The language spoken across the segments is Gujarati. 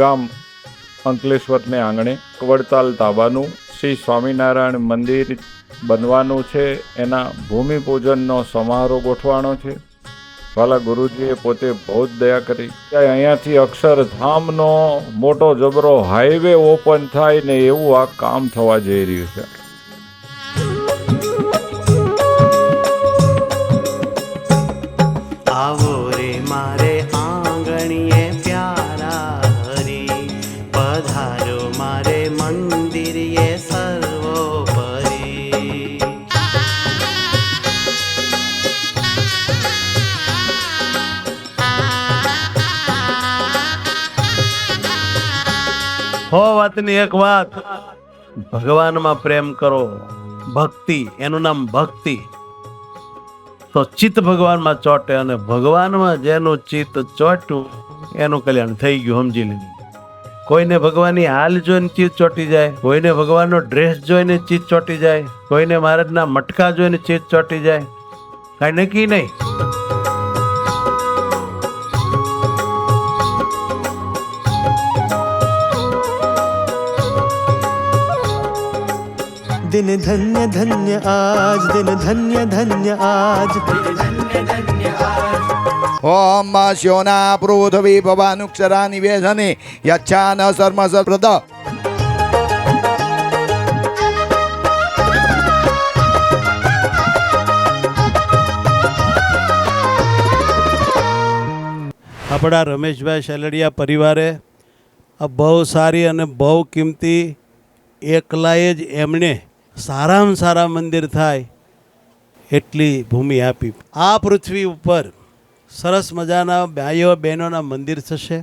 ગામ અંકલેશ્વરને આંગણે વડતાલ તાબાનું શ્રી સ્વામિનારાયણ મંદિર બનવાનું છે. એના ભૂમિપૂજનનો સમારોહ ગોઠવાનો છે. વાલા ગુરુજીએ પોતે બહુ જ દયા કરી. અહીંયાથી અક્ષરધામનો મોટો જબરો હાઈવે ઓપન થાય ને એવું આ કામ થવા જઈ રહ્યું છે. આવો રે મારે આંગણીએ પ્યારા હરી, પધારો મારે મંદિરે સર્વોપરી. હો વાતની એક વાત, ભગવાનમાં પ્રેમ કરો, ભક્તિ, એનું નામ ભક્તિ. તો ચિત્ત ભગવાનમાં ચોટે, અને ભગવાનમાં જેનું ચિત્ત ચોટ્યું એનું કલ્યાણ થઈ ગયું. સમજી લીધું. કોઈને ભગવાનની હાલ જોઈને ચિત્ત ચોટી જાય, કોઈને ભગવાનનો ડ્રેસ જોઈને ચિત્ત ચોટી જાય, કોઈને મહારાજના મટકા જોઈને ચિત્ત ચોટી જાય, કાંઈ નક્કી નહીં. दिन धन्य धन्य आज, दिन धन्य धन्य आज. ओम श्योना पृथ्वी भवानुक्षरा निवेशने यच्छान सर्मसप्रद. આપણા રમેશભાઈ શેલડિયા પરિવારે આ બહુ સારી અને બહુ કિંમતી, એકલાએ જ એમણે સારામાં સારા મંદિર થાય એટલી ભૂમિ આપી. આ પૃથ્વી ઉપર સરસ મજાના ભાઈઓ બહેનોના મંદિર થશે,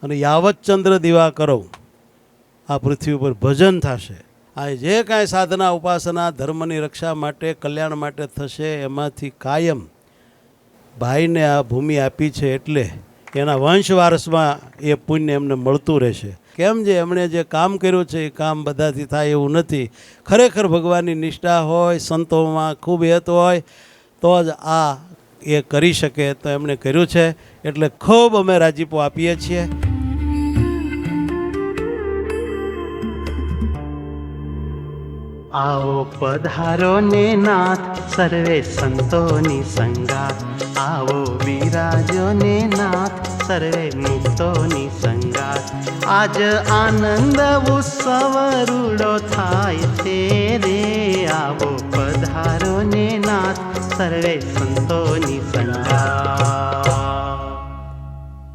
અને યાવત ચંદ્ર દિવાકરો આ પૃથ્વી ઉપર ભજન થશે. આ જે કાંઈ સાધના ઉપાસના ધર્મની રક્ષા માટે, કલ્યાણ માટે થશે, એમાંથી કાયમ ભાઈને આ ભૂમિ આપી છે, એટલે એના વંશ વારસમાં એ પુણ્ય એમને મળતું રહેશે. કેમ જે એમણે જે કામ કર્યું છે એ કામ બધાથી થાય એવું નથી. ખરેખર ભગવાનની નિષ્ઠા હોય, સંતોમાં ખૂબ હેત હોય તો જ આ એ કરી શકે. તો એમણે કર્યું છે, એટલે ખૂબ અમે રાજીપો આપીએ છીએ. આવો પધારો ને નાથ સર્વે સંતોની સંગાત, આવો બિરાજો ને નાથ સર્વે મુક્તોની સંગાત. આજ આનંદ ઉત્સવ રૂડો થાય છે રે, આવો પધારો ને નાથ સર્વે સંતોની સંગાત.